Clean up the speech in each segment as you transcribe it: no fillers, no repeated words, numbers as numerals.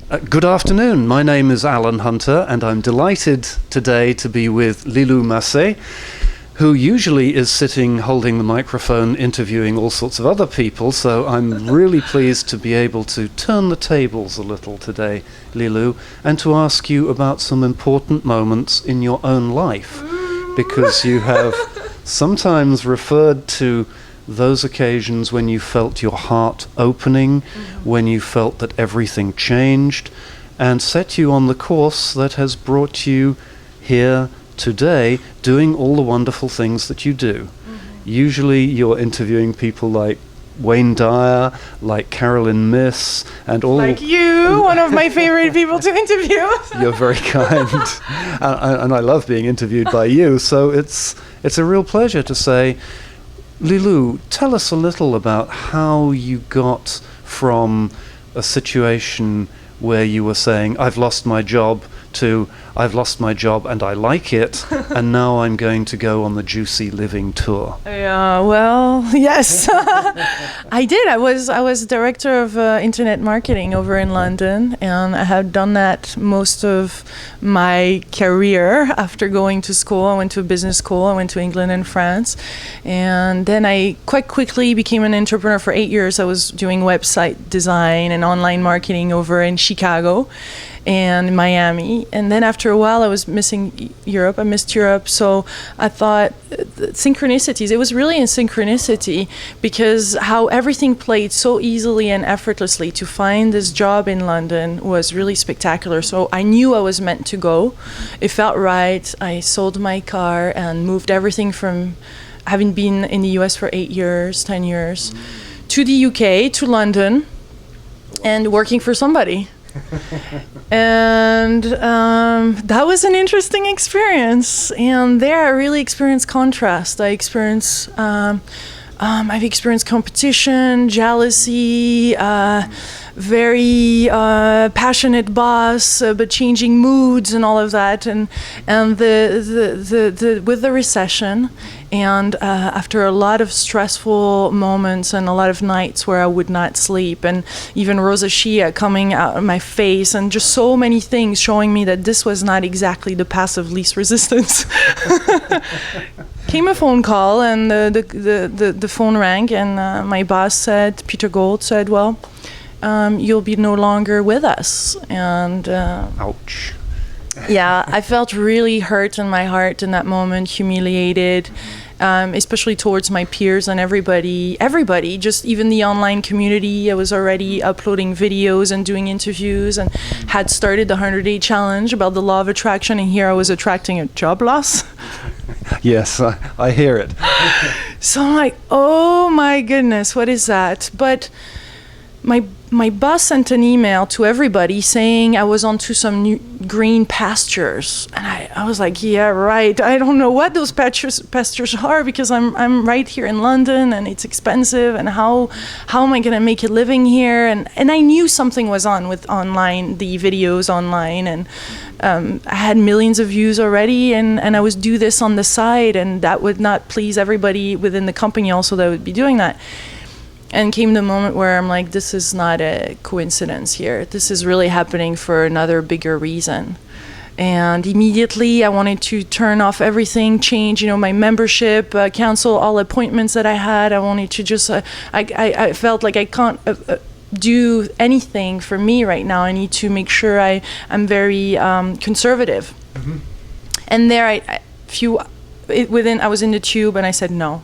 Good afternoon. My name is Allan Hunter, and I'm delighted today to be with Lilou Mace, who usually is sitting holding the microphone interviewing all sorts of other people, so I'm really pleased to be able to turn the tables a little today, Lilou, and to ask you about some important moments in your own life, because you have sometimes referred to those occasions when you felt your heart opening, when you felt that everything changed, and set you on the course that has brought you here today, doing all the wonderful things that you do. Usually you're interviewing people like Wayne Dyer, like Carolyn Miss, and all... Like you, one of my favorite people to interview. You're very kind. And I love being interviewed by you, so it's a real pleasure to say, Lilou, tell us a little about how you got from a situation where you were saying, I've lost my job, to I've lost my job and I like it, and now I'm going to go on the Juicy Living tour. Yeah, well, yes. I did. I was director of internet marketing over in London, and I had done that most of my career after going to school. I went to business school. I went to England and France, and then I quite quickly became an entrepreneur. For 8 years I was doing website design and online marketing over in Chicago and Miami, and then after a while I was missing Europe. I missed Europe, so I thought synchronicities. It was really in synchronicity, because how everything played so easily and effortlessly. To find this job in London was really spectacular, so I knew I was meant to go. It felt right. I sold my car and moved everything from having been in the US for 8 years, 10 years, to the UK, to London, and working for somebody. And that was an interesting experience, and there I really experienced contrast. I've experienced competition, jealousy, very passionate boss, but changing moods and all of that, and the with the recession, and after a lot of stressful moments and a lot of nights where I would not sleep, and even rosacea coming out of my face, and just so many things showing me that this was not exactly the path of least resistance. Came a phone call, and the phone rang, and my boss said, Peter Gold said, well, you'll be no longer with us. And ouch. Yeah, I felt really hurt in my heart in that moment, humiliated, especially towards my peers and everybody, just even the online community. I was already uploading videos and doing interviews, and had started the 100-day challenge about the law of attraction, and here I was attracting a job loss. Yes, I hear it. So I'm like, oh my goodness, what is that? But my boss sent an email to everybody saying I was onto some new green pastures, and I was like, yeah, right. I don't know what those pastures are, because I'm right here in London, and it's expensive, and how am I gonna make a living here? And I knew something was on with online, the videos online, and I had millions of views already, and I was do this on the side, and that would not please everybody within the company also that would be doing that. And came the moment where I'm like, this is not a coincidence here. This is really happening for another bigger reason. And immediately I wanted to turn off everything, change, my membership, cancel all appointments that I had. I wanted to just, I felt like I can't do anything for me right now. I need to make sure I'm very conservative. Mm-hmm. And there I was in the tube, and I said, no,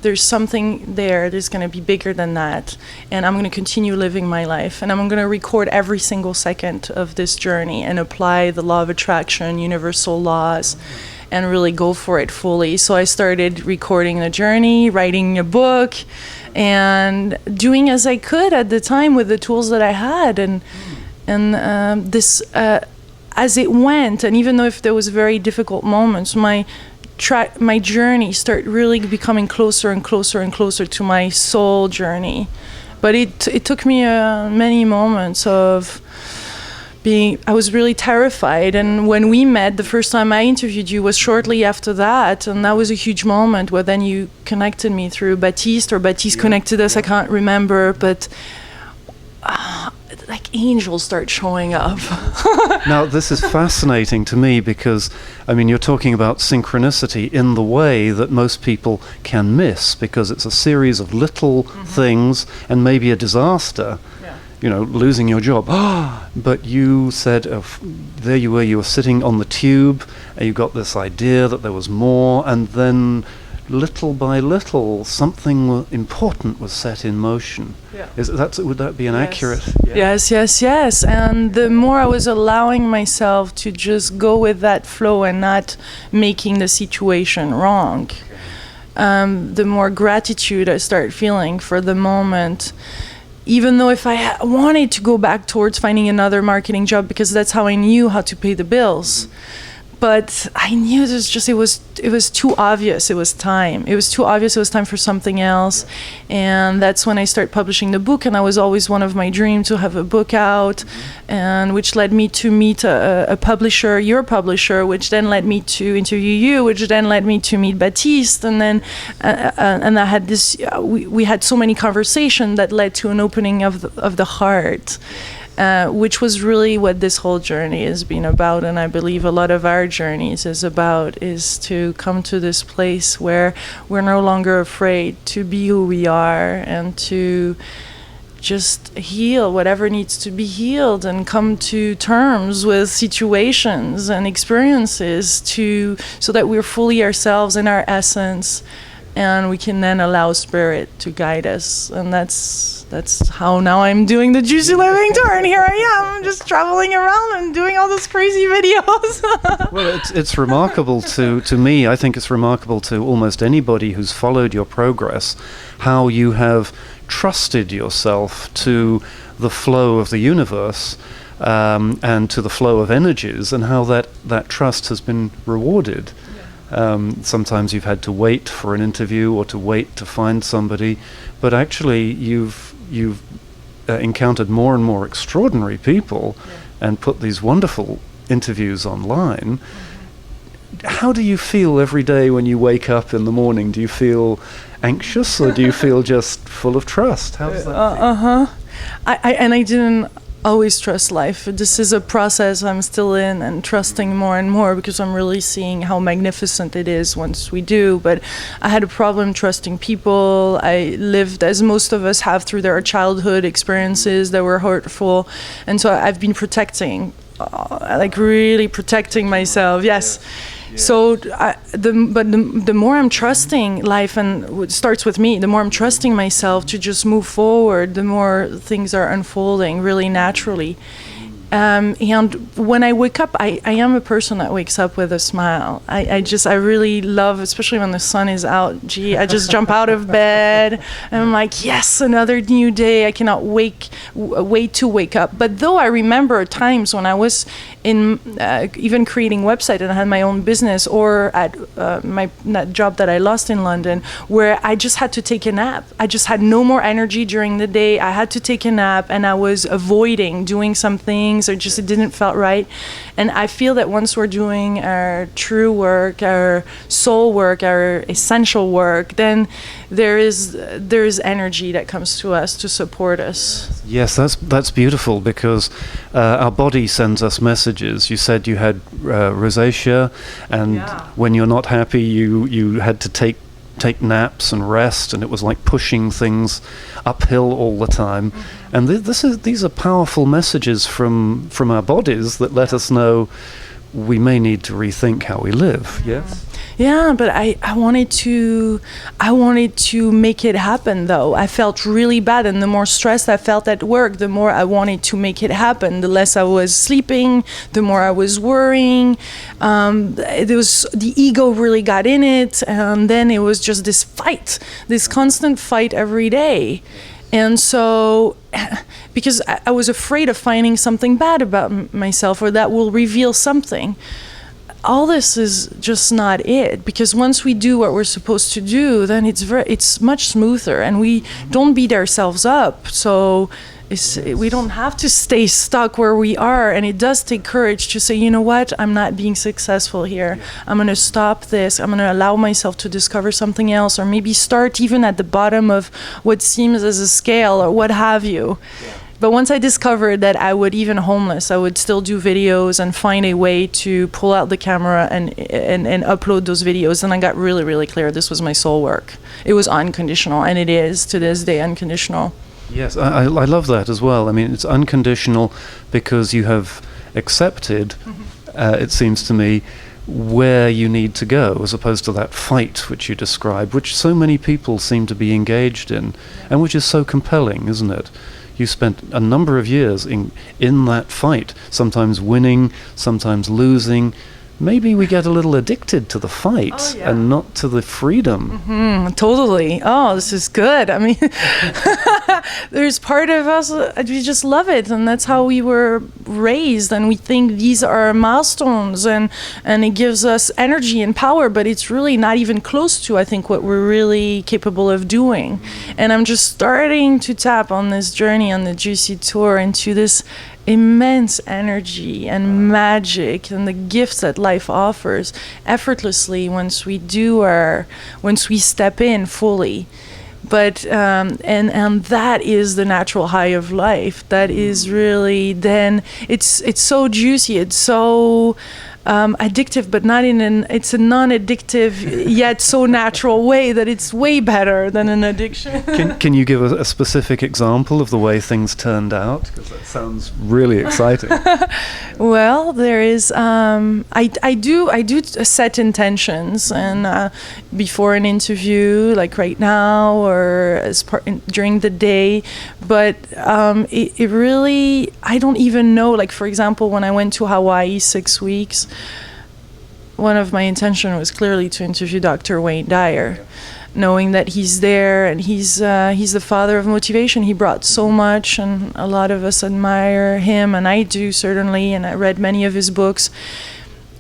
there's something there's gonna be bigger than that, and I'm gonna continue living my life, and I'm gonna record every single second of this journey and apply the law of attraction, universal laws, and really go for it fully. So I started recording the journey, writing a book, and doing as I could at the time with the tools that I had, and this as it went, and even though if there was very difficult moments, my journey started really becoming closer and closer and closer to my soul journey. But it took me many moments of I was really terrified. And when we met, the first time I interviewed you was shortly after that, and that was a huge moment where then you connected me through Baptiste, or Baptiste connected us, I can't remember, but like angels start showing up. Now, this is fascinating to me because, I mean, you're talking about synchronicity in the way that most people can miss, because it's a series of little things and maybe a disaster. You know, losing your job. But you said, there you were sitting on the tube, and you got this idea that there was more, and then little by little, something important was set in motion. Yeah. Would that be an accurate? Yeah. Yes. And the more I was allowing myself to just go with that flow and not making the situation wrong, the more gratitude I start feeling for the moment. Even though if I wanted to go back towards finding another marketing job, because that's how I knew how to pay the bills. But I knew it was too obvious. It was time. It was too obvious. It was time for something else. And that's when I started publishing the book. And that was always one of my dreams, to have a book out, and which led me to meet a publisher, your publisher, which then led me to interview you, which then led me to meet Baptiste. And then and I had this. We had so many conversations that led to an opening of the heart. Which was really what this whole journey has been about, and I believe a lot of our journeys is to come to this place where we're no longer afraid to be who we are and to just heal whatever needs to be healed and come to terms with situations and experiences so that we're fully ourselves in our essence, and we can then allow spirit to guide us. And that's how now I'm doing the Juicy Living Tour, and here I am just traveling around and doing all those crazy videos. Well, it's remarkable to me. I think it's remarkable to almost anybody who's followed your progress, how you have trusted yourself to the flow of the universe, and to the flow of energies, and how that trust has been rewarded. Sometimes you've had to wait for an interview or to wait to find somebody, but actually you've encountered more and more extraordinary people and put these wonderful interviews online. How do you feel every day when you wake up in the morning? Do you feel anxious, or do you feel just full of trust? How does that feel? I didn't always trust life. This is a process I'm still in, and trusting more and more, because I'm really seeing how magnificent it is once we do. But I had a problem trusting people. I lived, as most of us have, through their childhood experiences that were hurtful, and so I've been protecting, really protecting myself. Yes. So the more I'm trusting life, and it starts with me, the more I'm trusting myself to just move forward, the more things are unfolding really naturally. And when I wake up, I am a person that wakes up with a smile. I really love, especially when the sun is out, I just jump out of bed and I'm like, yes, another new day. I cannot wait to wake up. But though I remember times when I was in even creating website and I had my own business, or at that job that I lost in London, where I just had to take a nap. I just had no more energy during the day. I had to take a nap, and I was avoiding doing some things, or just it didn't feel right. And I feel that once we're doing our true work, our soul work, our essential work, then there is energy that comes to us to support us. Yes, that's beautiful, because our body sends us messages. You said you had rosacea, and when you're not happy, you had to take naps and rest, and it was like pushing things uphill all the time. And these are powerful messages from our bodies that let us know we may need to rethink how we live. Yes. Yeah, but I wanted to make it happen, though. I felt really bad, and the more stressed I felt at work, the more I wanted to make it happen. The less I was sleeping, the more I was worrying. The ego really got in it, and then it was just this fight, this constant fight every day. And so, because I was afraid of finding something bad about myself, or that will reveal something. All this is just not it, because once we do what we're supposed to do, then it's much smoother, and we don't beat ourselves up. So we don't have to stay stuck where we are, and it does take courage to say, you know what, I'm not being successful here. I'm going to stop this. I'm going to allow myself to discover something else, or maybe start even at the bottom of what seems as a scale, or what have you. But once I discovered that I would, even homeless, I would still do videos and find a way to pull out the camera and upload those videos. And I got really, really clear this was my soul work. It was unconditional, and it is to this day unconditional. Yes, I love that as well. I mean, it's unconditional because you have accepted, it seems to me, where you need to go, as opposed to that fight which you describe, which so many people seem to be engaged in, and which is so compelling, isn't it? You spent a number of years in that fight, sometimes winning, sometimes losing. Maybe we get a little addicted to the fight and not to the freedom. Totally. Oh, this is good. I mean, there's part of us, we just love it. And that's how we were raised. And we think these are milestones and it gives us energy and power. But it's really not even close to, I think, what we're really capable of doing. And I'm just starting to tap on this journey on the Juicy Tour into this immense energy and magic and the gifts that life offers effortlessly once we step in fully. But and that is the natural high of life. That is really, then it's so juicy, it's so addictive, but not it's a non-addictive yet so natural way that it's way better than an addiction. Can you give a specific example of the way things turned out? Because that sounds really exciting. Well, there is I do set intentions, and before an interview, like right now, or during the day. But it really, I don't even know. Like, for example, when I went to Hawaii 6 weeks, one of my intention was clearly to interview Dr. Wayne Dyer, knowing that he's there and he's the father of motivation. He brought so much, and a lot of us admire him, and I do certainly, and I read many of his books.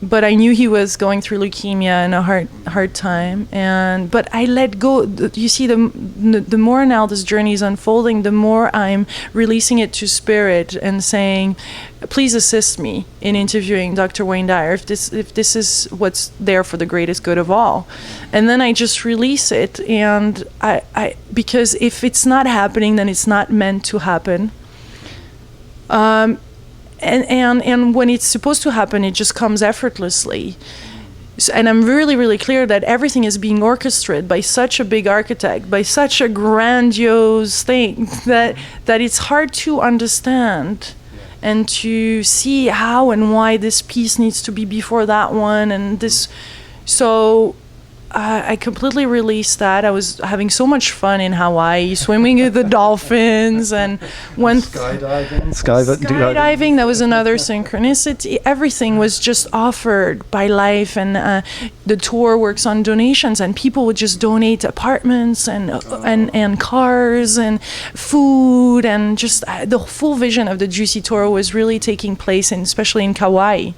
But I knew he was going through leukemia and a hard time, but I let go. You see, the more now this journey is unfolding, the more I'm releasing it to spirit and saying, please assist me in interviewing Dr. Wayne Dyer if this is what's there for the greatest good of all. And then I just release it, and I because if it's not happening, then it's not meant to happen. And when it's supposed to happen, it just comes effortlessly. And I'm really, really clear that everything is being orchestrated by such a big architect, by such a grandiose thing, that it's hard to understand and to see how and why this piece needs to be before that one. And this, so I completely released that. I was having so much fun in Hawaii, swimming with the dolphins, and skydiving. That was another synchronicity. Everything was just offered by life, and the tour works on donations, and people would just donate apartments and cars and food, and just the full vision of the Juicy Tour was really taking place, especially in Kauai.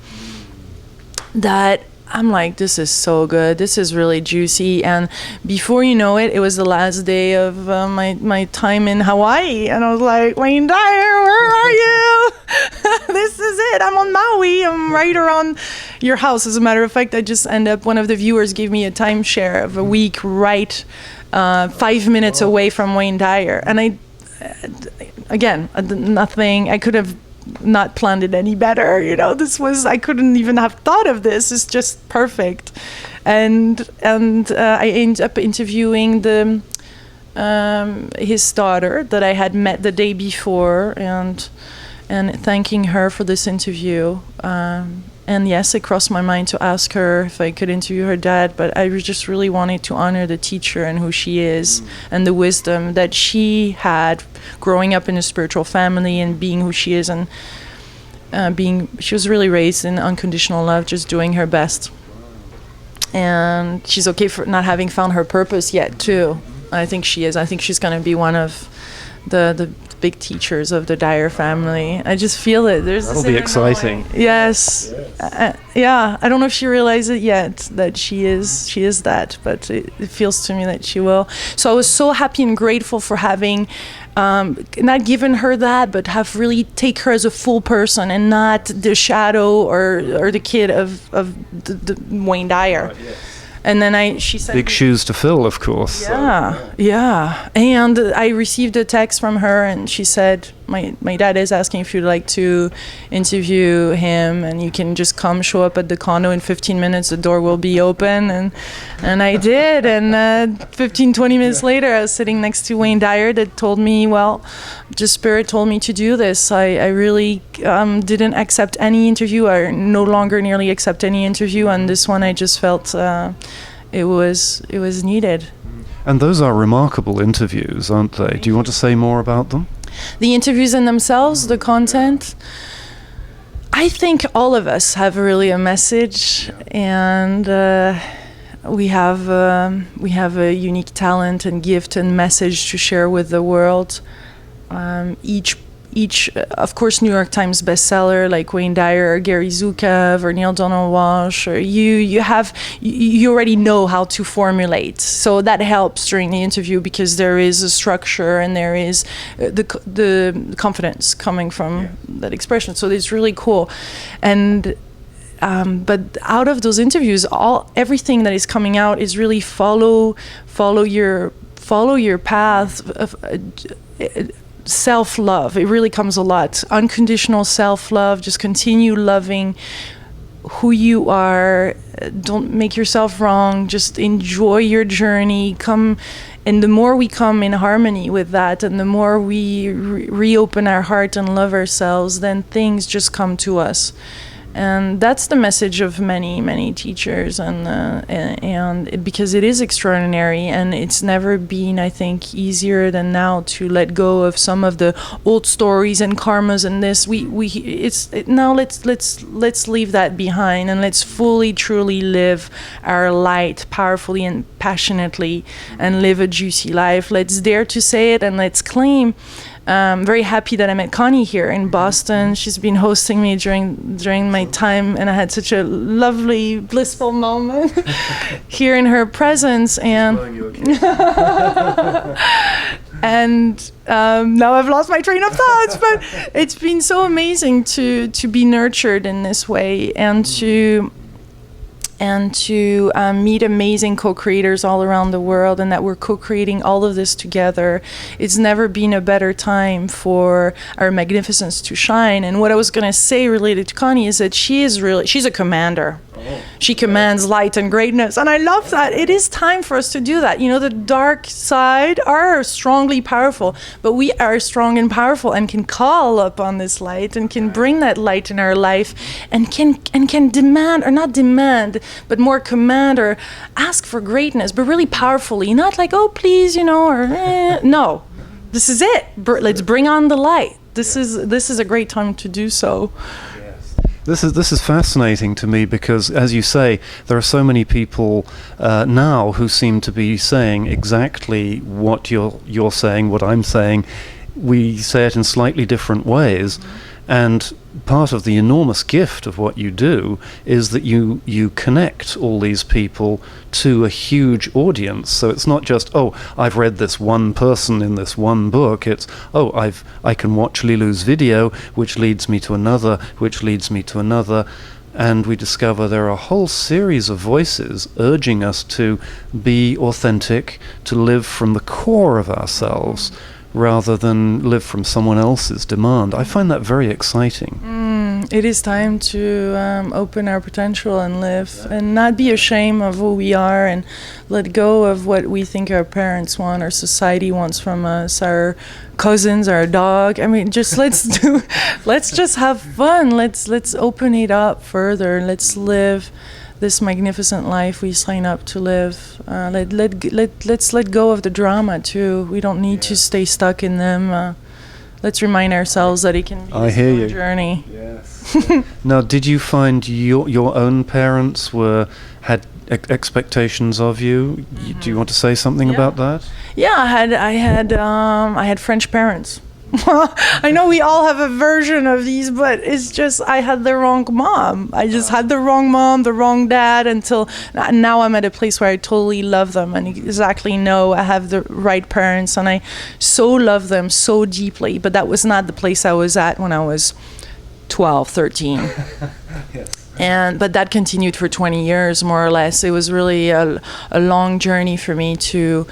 That I'm like, this is so good. This is really juicy. And before you know it, it was the last day of my time in Hawaii. And I was like, Wayne Dyer, where are you? This is it. I'm on Maui. I'm right around your house. As a matter of fact, I just one of the viewers gave me a timeshare of a week right 5 minutes away from Wayne Dyer. And I nothing, I could have not planned it any better. I couldn't even have thought of this. It's just perfect. And I ended up interviewing his daughter that I had met the day before, and thanking her for this interview. And yes, it crossed my mind to ask her if I could interview her dad, but I just really wanted to honor the teacher and who she is, and the wisdom that she had growing up in a spiritual family and being who she is, and she was really raised in unconditional love, just doing her best. And she's okay for not having found her purpose yet too. I think she is. I think she's going to be one of the big teachers of the Dyer family. I just feel it. That'll be exciting. Yes. Yeah. I don't know if she realizes it yet that she is that, but it feels to me that she will. So I was so happy and grateful for having not given her that, but have really take her as a full person and not the shadow or the kid of the Wayne Dyer. Right, yes. And then she said, big shoes to fill, of course. Yeah. And I received a text from her, and she said, my dad is asking if you'd like to interview him, and you can just show up at the condo in 15 minutes, the door will be open. And I did, and 15, 20 minutes later, I was sitting next to Wayne Dyer that told me, well, just Spirit told me to do this. I really didn't accept any interview. I no longer nearly accept any interview, and this one I just felt it was needed. And those are remarkable interviews, aren't they? Do you want to say more about them? The interviews in themselves, the content. I think all of us have really a message, and we have a unique talent and gift and message to share with the world. Each, of course, New York Times bestseller like Wayne Dyer or Gary Zukav or Neil Donald Walsh, or you already know how to formulate. So that helps during the interview because there is a structure and there is the confidence coming from that expression. So it's really cool. And but out of those interviews, everything that is coming out is really follow your path of self-love. It really comes a lot. Unconditional self-love. Just continue loving who you are. Don't make yourself wrong. Just enjoy your journey. And the more we come in harmony with that, and the more we reopen our heart and love ourselves, then things just come to us. And that's the message of many teachers, and because it is extraordinary, and it's never been, I think, easier than now to let go of some of the old stories and karmas and this. Now let's leave that behind, and let's fully, truly live our light powerfully and passionately, and live a juicy life. Let's dare to say it, and let's claim. Very happy that I met Connie here in Boston. She's been hosting me during my time, and I had such a lovely, blissful moment here in her presence. And and now I've lost my train of thoughts. But it's been so amazing to be nurtured in this way, and to meet amazing co-creators all around the world, and that we're co-creating all of this together. It's never been a better time for our magnificence to shine. And what I was going to say related to Connie is that she's a commander. She commands light and greatness, and I love that. It is time for us to do that. You know, the dark side are strongly powerful, but we are strong and powerful and can call upon this light and can bring that light in our life, and can demand, or not demand, but more command or ask for greatness, but really powerfully, not like, oh please, or no. This is it. Let's bring on the light. This is a great time to do so. This is fascinating to me because, as you say, there are so many people now who seem to be saying exactly what you're saying, what I'm saying. We say it in slightly different ways, and part of the enormous gift of what you do is that you connect all these people to a huge audience. So it's not just, oh, I've read this one person in this one book. It's, oh, I can watch Lilou's video, which leads me to another, which leads me to another. And we discover there are a whole series of voices urging us to be authentic, to live from the core of ourselves, rather than live from someone else's demand. I find that very exciting. It is time to open our potential and live, and not be ashamed of who we are, and let go of what we think our parents want, our society wants from us, our cousins, our dog. I mean, just let's just have fun. Let's open it up further. Let's live this magnificent life we sign up to live. Let's let go of the drama too. We don't need to stay stuck in them. Let's remind ourselves that it can be a journey. Yes. Now, did you find your own parents had expectations of you? Mm-hmm. Do you want to say something about that? Yeah, I had French parents. I know we all have a version of these, but it's just I had the wrong mom. I just had the wrong mom, the wrong dad, until now I'm at a place where I totally love them and exactly know I have the right parents, and I so love them so deeply. But that was not the place I was at when I was 12, 13. Yes. But that continued for 20 years, more or less. It was really a long journey for me to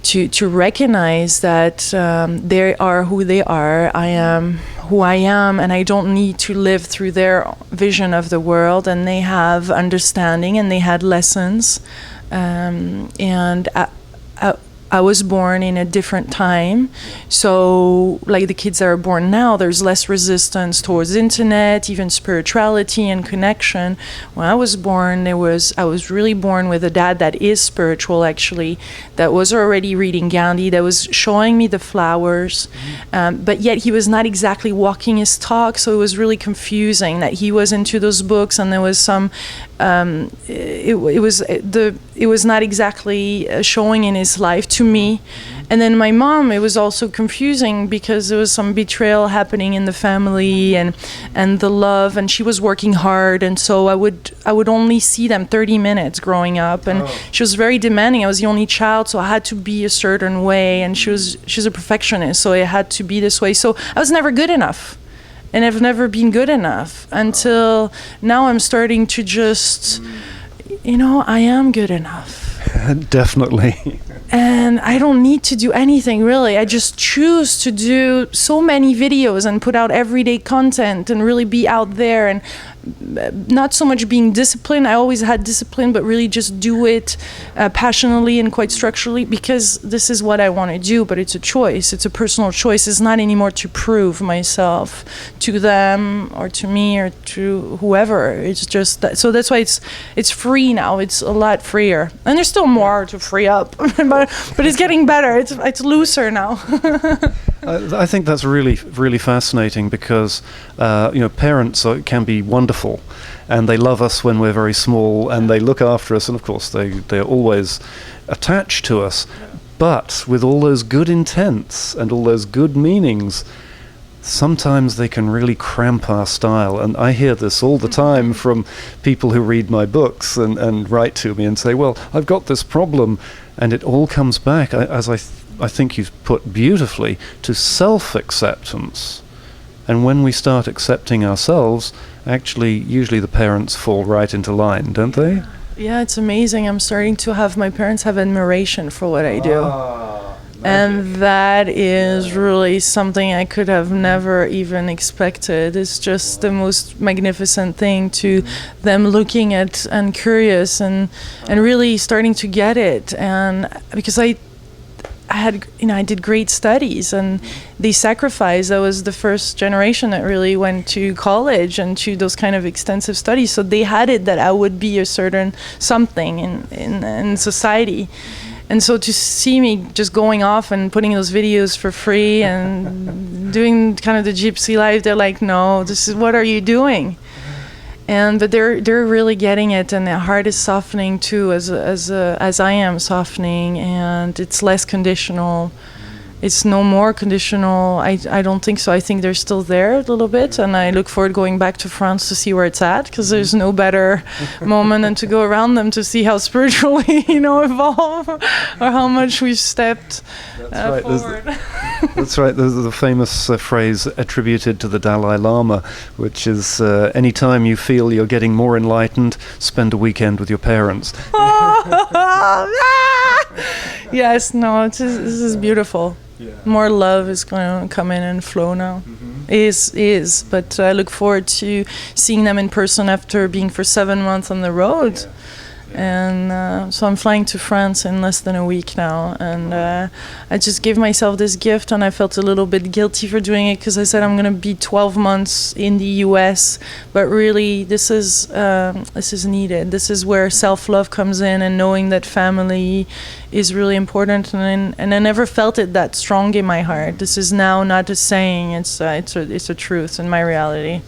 to recognize that they are who they are, I am who I am, and I don't need to live through their vision of the world, and they have understanding and they had lessons. And I was born in a different time, so like the kids that are born now, there's less resistance towards internet, even spirituality and connection. When I was born, I was really born with a dad that is spiritual, actually, that was already reading Gandhi, that was showing me the flowers, but yet he was not exactly walking his talk, so it was really confusing that he was into those books, and there was some it was not exactly showing in his life to me. And then my mom, it was also confusing because there was some betrayal happening in the family, and the love, and she was working hard, and so I would only see them 30 minutes growing up, and she was very demanding. I was the only child, so I had to be a certain way, and she's a perfectionist, so it had to be this way. So I was never good enough. And I've never been good enough until now. I'm starting to just, I am good enough. Definitely. And I don't need to do anything, really. I just choose to do so many videos and put out everyday content and really be out there, and not so much being disciplined. I always had discipline, but really just do it passionately and quite structurally, because this is what I want to do, but it's a choice. It's a personal choice. It's not anymore to prove myself to them or to me or to whoever. It's just that. So that's why it's free now. It's a lot freer. And there's still more to free up, but it's getting better. It's looser now. I think that's really, really fascinating, because parents can be wonderful, and they love us when we're very small, and they look after us, and of course they're always attached to us. But with all those good intents and all those good meanings, sometimes they can really cramp our style. And I hear this all the time from people who read my books and write to me and say, well, I've got this problem, and it all comes back, as I think you've put beautifully, to self-acceptance. And when we start accepting ourselves, actually, usually the parents fall right into line, don't they? Yeah, it's amazing. I'm starting to have my parents have admiration for what I do. And that is really something I could have never even expected. It's just the most magnificent thing, to them looking at and curious and really starting to get it. And because I did great studies, and they sacrificed. I was the first generation that really went to college and to those kind of extensive studies. So they had it that I would be a certain something in society. And so to see me just going off and putting those videos for free and doing kind of the gypsy life, they're like, no, what are you doing? But they're really getting it, and their heart is softening too, as I am softening, and it's less conditional. It's no more conditional. I don't think so. I think they're still there a little bit, and I look forward to going back to France to see where it's at, because there's no better moment than to go around them to see how spiritually, evolve, or how much we've stepped forward. That's right. There's the famous phrase attributed to the Dalai Lama, which is, anytime you feel you're getting more enlightened, spend a weekend with your parents. Yes, no, this is beautiful. Yeah. More love is going to come in and flow now. Is, but I look forward to seeing them in person after being for 7 months on the road. Yeah. And so I'm flying to France in less than a week now, and I just gave myself this gift, and I felt a little bit guilty for doing it, because I said I'm going to be 12 months in the US, but really this is needed. This is where self-love comes in, and knowing that family is really important, and I never felt it that strong in my heart. This is now not a saying, it's a truth in my reality.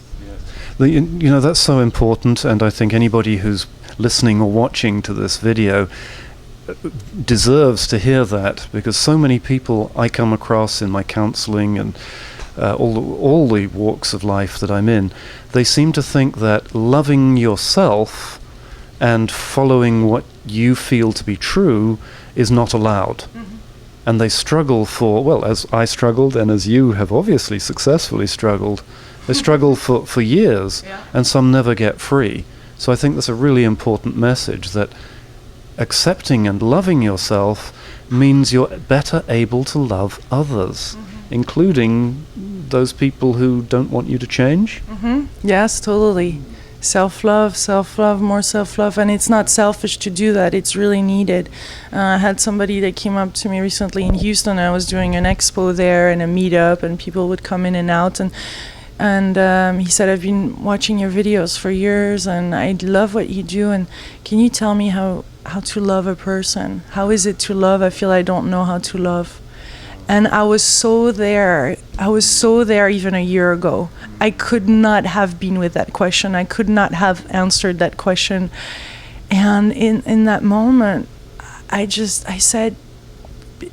Yeah. That's so important, and I think anybody who's listening or watching to this video deserves to hear that, because so many people I come across in my counseling and all the walks of life that I'm in, they seem to think that loving yourself and following what you feel to be true is not allowed. And they struggle as I struggled, and as you have obviously successfully struggled, they struggle for years, and some never get free. So I think that's a really important message, that accepting and loving yourself means you're better able to love others, including those people who don't want you to change. Yes, totally. Self-love, more self-love. And it's not selfish to do that. It's really needed. I had somebody that came up to me recently in Houston. I was doing an expo there and a meetup, and people would come in and out. And he said, I've been watching your videos for years, and I love what you do. And can you tell me how to love a person? How is it to love? I feel I don't know how to love. And I was so there. I was so there even a year ago. I could not have been with that question. I could not have answered that question. And in that moment, I said,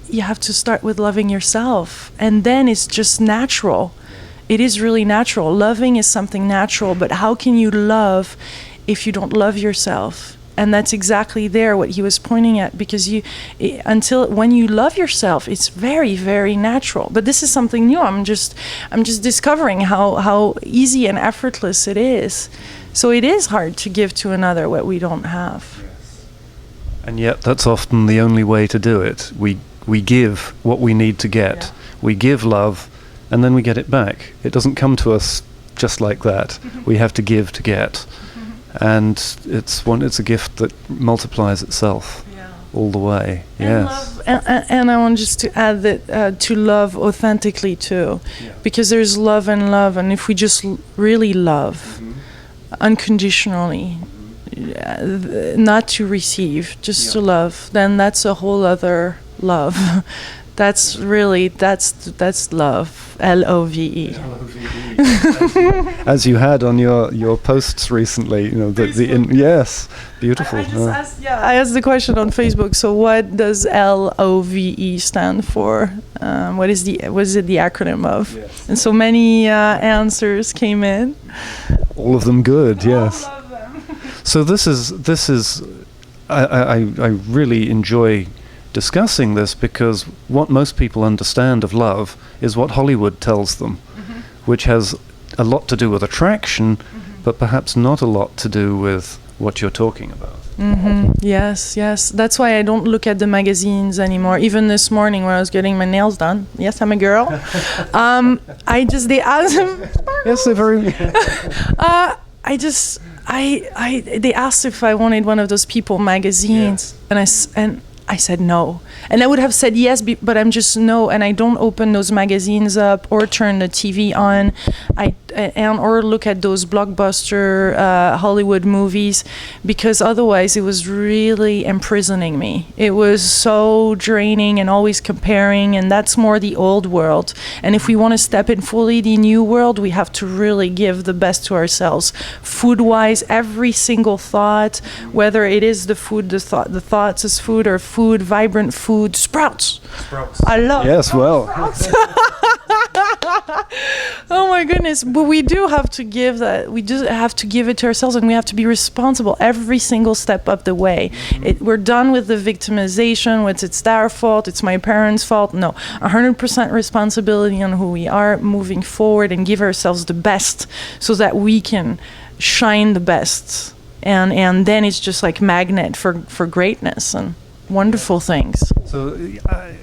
you have to start with loving yourself. And then it's just natural. It is really natural. Loving is something natural, but how can you love if you don't love yourself? And that's exactly there what he was pointing at, because when you love yourself, it's very, very natural. But this is something new. I'm just discovering how easy and effortless it is. So it is hard to give to another what we don't have. Yes. And yet that's often the only way to do it. We give what we need to get. Yeah. We give love, and then we get it back. It doesn't come to us just like that. We have to give to get. And it's a gift that multiplies itself all the way. Yes. And I want just to add that to love authentically too, because there's love and love, and if we just really love unconditionally, not to receive, just to love, then that's a whole other love. That's love. L-O-V-E. As you had on your posts recently, yes, beautiful. I asked the question on Facebook. So, what does L-O-V-E stand for? What is it the acronym of? Yes. And so many answers came in. All of them good. Yes. I love them. So this is. I really enjoy discussing this, because what most people understand of love is what Hollywood tells them, which has a lot to do with attraction, but perhaps not a lot to do with what you're talking about. Yes. That's why I don't look at the magazines anymore. Even this morning when I was getting my nails done, yes, I'm a girl. They asked them. Yes, they're very. They asked if I wanted one of those People magazines, and I said no. And I would have said yes, but I'm just no. And I don't open those magazines up or turn the TV on, or look at those blockbuster Hollywood movies, because otherwise it was really imprisoning me. It was so draining and always comparing, and that's more the old world. And if we want to step in fully the new world, we have to really give the best to ourselves. Food-wise, every single thought, whether it is the food, the thoughts as food, or food, vibrant food, sprouts. I love sprouts. Oh my goodness. But we do have to give that. We do have to give it to ourselves, and we have to be responsible every single step of the way. We're done with the victimization, it's their fault, it's my parents' fault. No, 100% responsibility on who we are, moving forward and give ourselves the best so that we can shine the best. And then it's just like magnet for greatness and wonderful things. So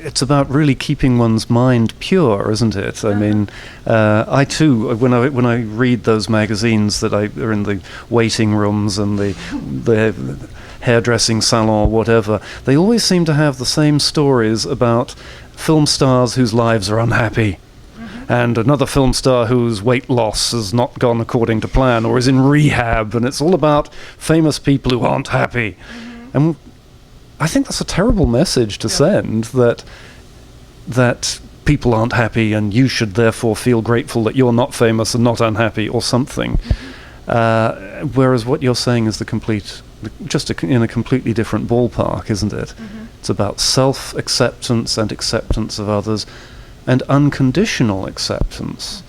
it's about really keeping one's mind pure, isn't it? I mean, I too, when I read those magazines that are in the waiting rooms and the hairdressing salon, whatever, they always seem to have the same stories about film stars whose lives are unhappy. And another film star whose weight loss has not gone according to plan or is in rehab, and it's all about famous people who aren't happy. And I think that's a terrible message to send, that people aren't happy and you should therefore feel grateful that you're not famous and not unhappy or something. Whereas what you're saying is in a completely different ballpark, isn't it? It's about self-acceptance and acceptance of others, and unconditional acceptance,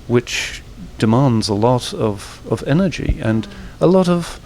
which demands a lot of energy and a lot of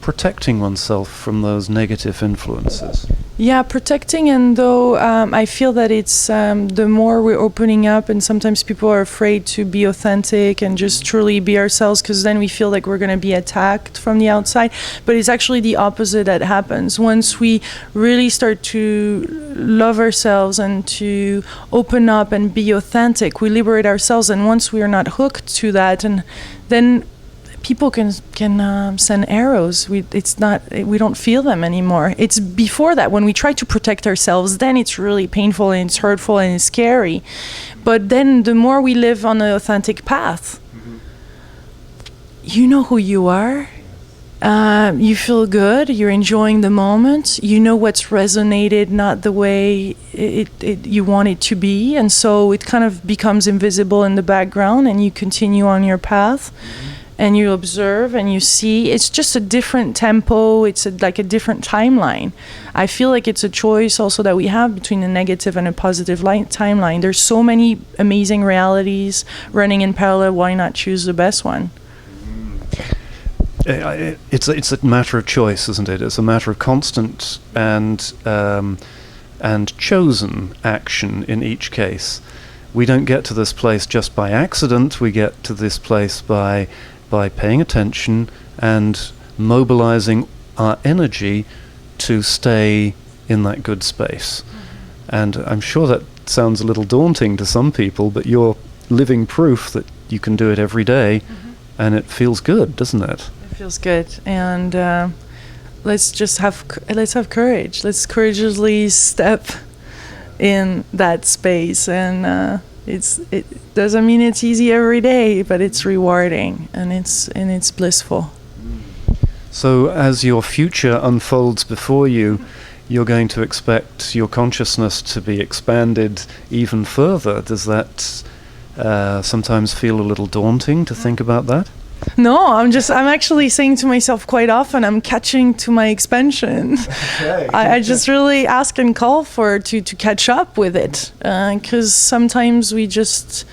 protecting oneself from those negative influences. Yeah, protecting, and though I feel that it's the more we're opening up, and sometimes people are afraid to be authentic and just truly be ourselves, because then we feel like we're going to be attacked from the outside. But it's actually the opposite that happens. Once we really start to love ourselves and to open up and be authentic, we liberate ourselves. And once we are not hooked to that, and then people can send arrows. We don't feel them anymore. It's before that, when we try to protect ourselves, then it's really painful and it's hurtful and it's scary. But then the more we live on an authentic path, you know who you are. You feel good. You're enjoying the moment. You know what's resonated, not the way you want it to be, and so it kind of becomes invisible in the background, and you continue on your path. And you observe and you see. It's just a different tempo. It's like a different timeline. I feel like it's a choice also that we have between a negative and a positive timeline. There's so many amazing realities running in parallel. Why not choose the best one? It's a matter of choice, isn't it? It's a matter of constant and chosen action in each case. We don't get to this place just by accident. We get to this place by paying attention and mobilizing our energy to stay in that good space. And I'm sure that sounds a little daunting to some people, but you're living proof that you can do it every day, and it feels good, doesn't it? It feels good, and let's have courage. Let's courageously step in that space, and it doesn't mean it's easy every day, but it's rewarding and it's blissful. So as your future unfolds before you, you're going to expect your consciousness to be expanded even further. Does that sometimes feel a little daunting to think about that? No, I'm actually saying to myself quite often, I'm catching to my expansion. Okay. I just really ask and call to catch up with it, because sometimes we see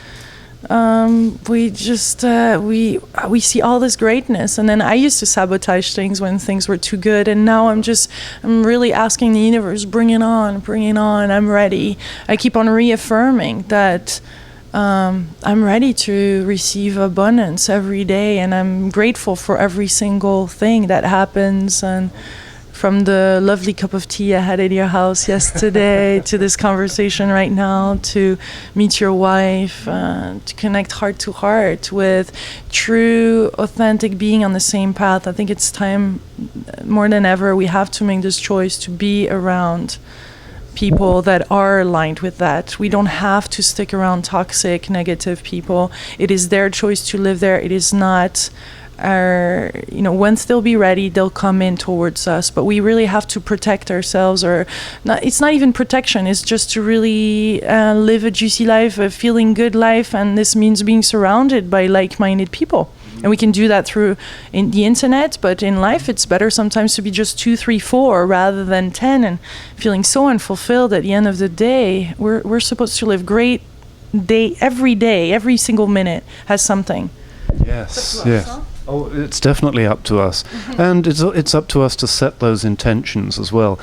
all this greatness, and then I used to sabotage things when things were too good, and now I'm really asking the universe, bring it on, I'm ready. I keep on reaffirming that I'm ready to receive abundance every day, and I'm grateful for every single thing that happens, and from the lovely cup of tea I had at your house yesterday to this conversation right now, to meet your wife, to connect heart to heart with true, authentic being on the same path. I think it's time more than ever we have to make this choice to be around people that are aligned with that. We don't have to stick around toxic, negative people. It is their choice to live there. It is not our, once they'll be ready, they'll come in towards us. But we really have to protect ourselves, or not. It's not even protection. It's just to really live a juicy life, a feeling good life. And this means being surrounded by like-minded people. And we can do that through the internet, but in life it's better sometimes to be just 2, 3, 4 rather than 10, and feeling so unfulfilled at the end of the day. We're supposed to live great day, every single minute has something. Yes, yes. Huh? Oh, it's definitely up to us. And it's up to us to set those intentions as well.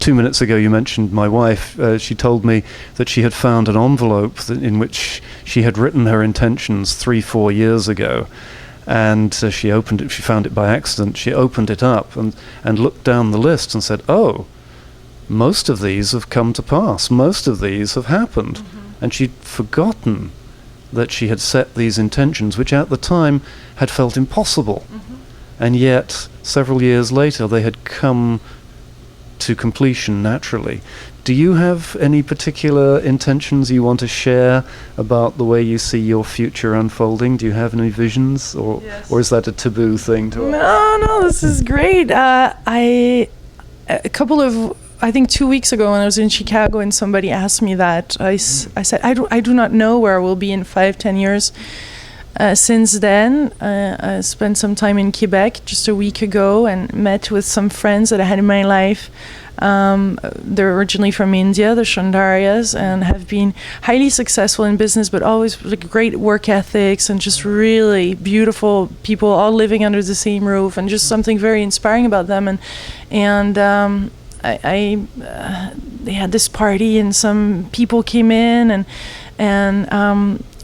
2 minutes ago you mentioned my wife. She told me that she had found an envelope in which she had written her intentions 3-4 years ago, and she opened it. She found it by accident. She opened it up and looked down the list and said, oh, most of these have come to pass, most of these have happened. And she'd forgotten that she had set these intentions, which at the time had felt impossible, and yet several years later they had come to completion naturally. Do you have any particular intentions you want to share about the way you see your future unfolding? Do you have any visions, or yes, or is that a taboo thing to ask? No, this is great. I think 2 weeks ago when I was in Chicago and somebody asked me that, I said, I do not know where I will be in 5-10 years. Since then, I spent some time in Quebec just a week ago and met with some friends that I had in my life. They're originally from India, the Shandarias, and have been highly successful in business, but always with great work ethics and just really beautiful people, all living under the same roof, and just something very inspiring about them. And they had this party and some people came in and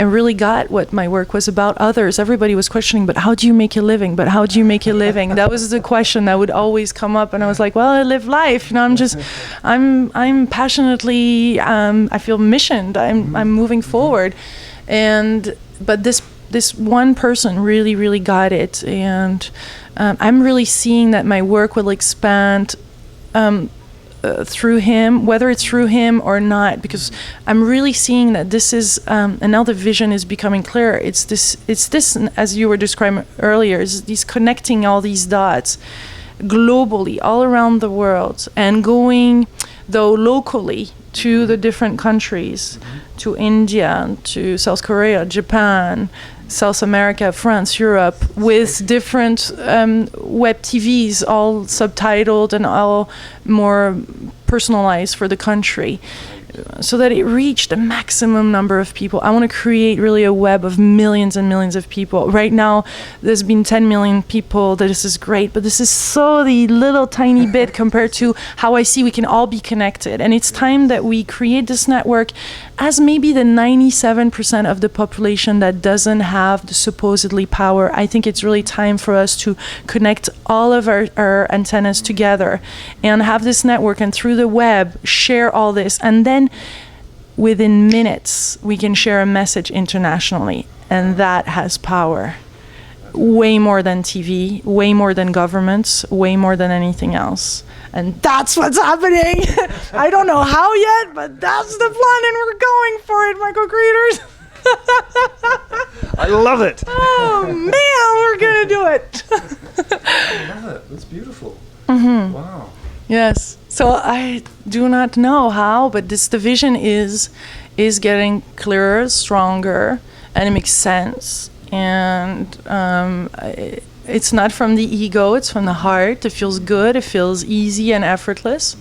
I really got what my work was about. Others, everybody was questioning, but how do you make a living? But how do you make a living? That was the question that would always come up, and I was like, well, I live life. I'm passionately, I feel missioned. I'm moving forward, but this one person really got it, and I'm really seeing that my work will expand through him, whether it's through him or not, because I'm really seeing that this is, and now the vision is becoming clearer. It's this, as you were describing earlier, is these connecting all these dots globally, all around the world, and going, though locally, to the different countries, to India, to South Korea, Japan, South America, France, Europe, with different web TVs, all subtitled and all more personalized for the country, so that it reached the maximum number of people. I want to create really a web of millions and millions of people. Right now, there's been 10 million people. This is great, but this is so the little tiny bit compared to how I see we can all be connected. And it's time that we create this network as maybe the 97% of the population that doesn't have the supposedly power. I think it's really time for us to connect all of our antennas together and have this network, and through the web, share all this. And then within minutes, we can share a message internationally. And that has power. Way more than TV, way more than governments, way more than anything else. And that's what's happening. I don't know how yet, but that's the plan, and we're going for it, my co-creators. I love it. Oh, man, we're going to do it. I love it. That's beautiful. Wow. Yes. So I do not know how, but the vision is getting clearer, stronger, and it makes sense. And it's not from the ego, it's from the heart. It feels good, it feels easy and effortless.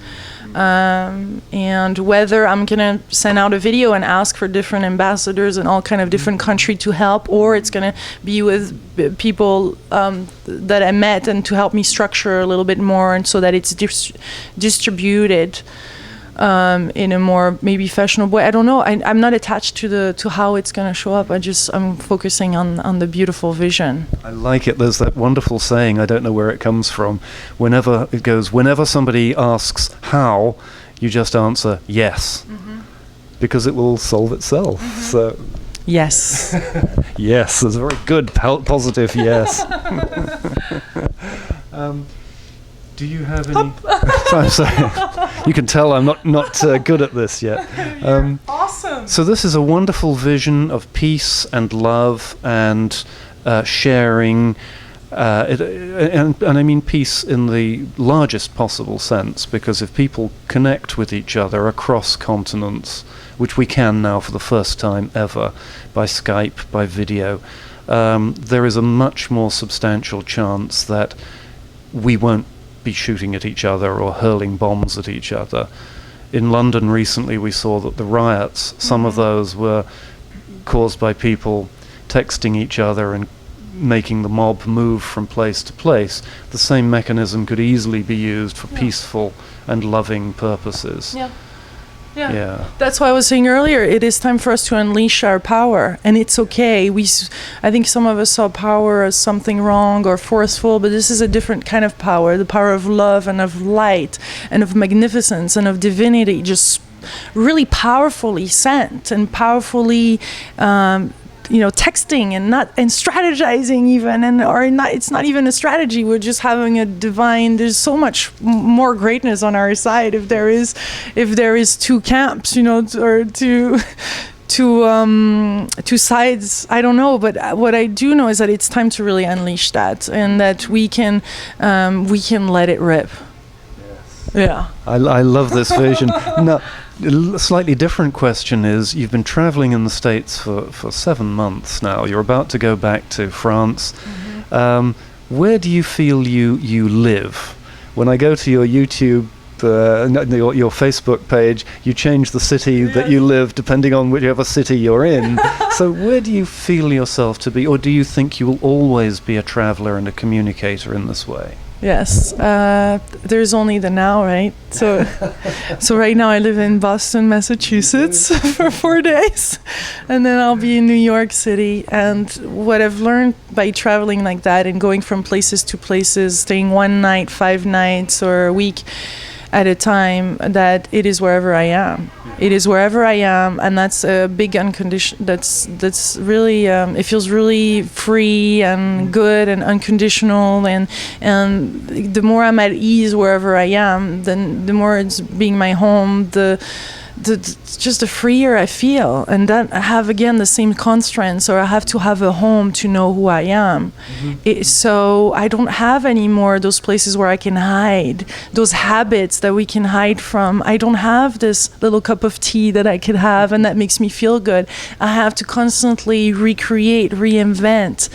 And whether I'm gonna send out a video and ask for different ambassadors in all kind of different country to help, or it's gonna be with people that I met and to help me structure a little bit more, and so that it's distributed in a more maybe fashionable way. I don't know. I'm not attached to how it's going to show up. I'm focusing on the beautiful vision. I like it. There's that wonderful saying, I don't know where it comes from. Whenever somebody asks how, you just answer yes, because it will solve itself. So yes. Yes, there's a very good positive yes. Do you have any? I'm sorry. You can tell I'm not good at this yet. Awesome. So this is a wonderful vision of peace and love and sharing, and I mean peace in the largest possible sense, because if people connect with each other across continents, which we can now for the first time ever, by Skype, by video, there is a much more substantial chance that we won't be shooting at each other or hurling bombs at each other. In London recently we saw that the riots, some of those were caused by people texting each other and making the mob move from place to place. The same mechanism could easily be used for peaceful and loving purposes. Yeah. That's why I was saying earlier, it is time for us to unleash our power, and it's okay. I think some of us saw power as something wrong or forceful, but this is a different kind of power, the power of love and of light and of magnificence and of divinity, just really powerfully sent and powerfully texting and strategizing even, it's not even a strategy. We're just having a divine. There's so much more greatness on our side if there is two camps, or two sides. I don't know, but what I do know is that it's time to really unleash that, and that we can let it rip. Yes. Yeah. I love this vision. No. A slightly different question is, you've been traveling in the States for 7 months now. You're about to go back to France. Where do you feel you live? When I go to your YouTube, your Facebook page, you change the city that you live depending on whichever city you're in. So where do you feel yourself to be? Or do you think you will always be a traveler and a communicator in this way? Yes. There's only the now, right? So, so right now I live in Boston, Massachusetts for 4 days, and then I'll be in New York City. And what I've learned by traveling like that and going from places to places, staying 1 night, 5 nights, or a week at a time, that it is wherever I am. It is wherever I am, and that's a big unconditional. That's really. It feels really free and good and unconditional, and the more I'm at ease wherever I am, then the more it's being my home. Just the freer I feel, and then I have again the same constraints, or I have to have a home to know who I am. So I don't have anymore those places where I can hide, those habits that we can hide from. I don't have this little cup of tea that I could have and that makes me feel good. I have to constantly recreate, reinvent,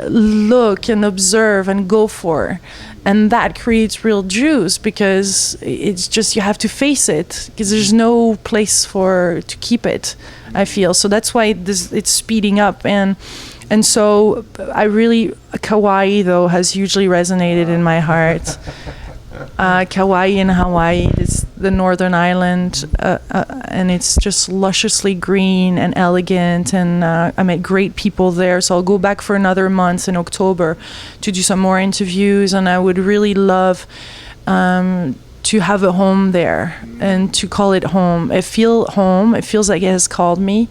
look and observe and go for. And that creates real juice, because it's just, you have to face it, because there's no place to keep it, I feel. So that's why it's speeding up. And so I really, Kauai though has hugely resonated in my heart. Kauai in Hawaii, it's the northern island, and it's just lusciously green and elegant, and I met great people there. So I'll go back for another month in October to do some more interviews, and I would really love to have a home there and to call it home. I feel home. It feels like it has called me.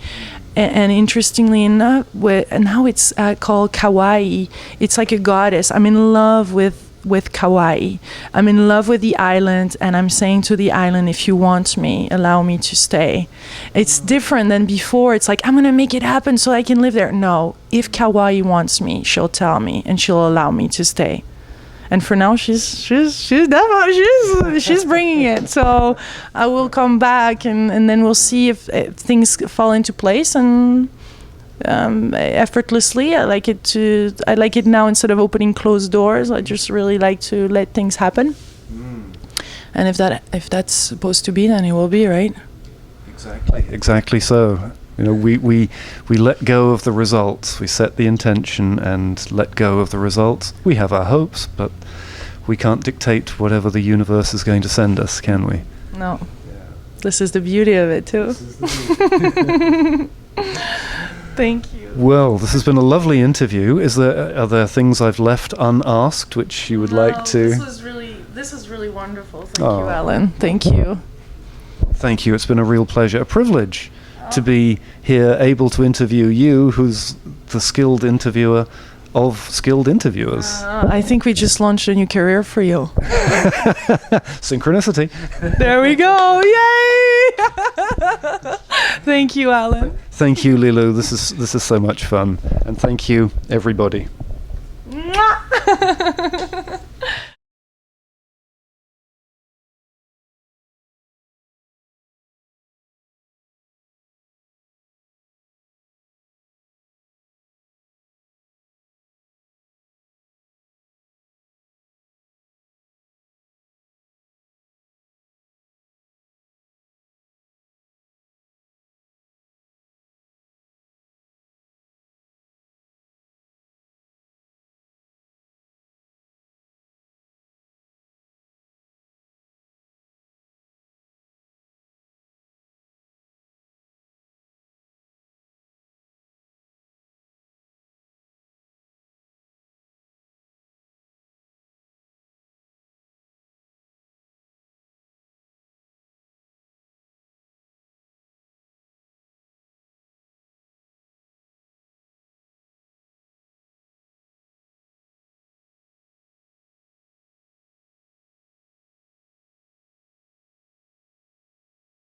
And interestingly enough, and how it's called Kauai, it's like a goddess. I'm in love with Kauai. I'm in love with the island, and I'm saying to the island, if you want me, allow me to stay. It's different than before. It's like, I'm gonna make it happen so I can live there. No, if Kauai wants me, she'll tell me and she'll allow me to stay. And for now, she's definitely she's bringing it. So I will come back, and then we'll see if things fall into place, and effortlessly. I like it now, instead of opening closed doors. I just really like to let things happen. And if that's supposed to be, then it will be, right? Exactly so. You know, we let go of the results. We set the intention and let go of the results. We have our hopes, but we can't dictate whatever the universe is going to send us, can we? No. Yeah. This is the beauty of it too. Thank you. Well, this has been a lovely interview. Are there things I've left unasked which you would like to? This was really wonderful. Thank you, Allan. Thank you. Thank you. It's been a real pleasure, a privilege to be here, able to interview you, who's the skilled interviewer of skilled interviewers. I think we just launched a new career for you. Synchronicity. There we go. Yay! Thank you, Allan. Thank you, Lilou. This is so much fun. And thank you, everybody. Mwah!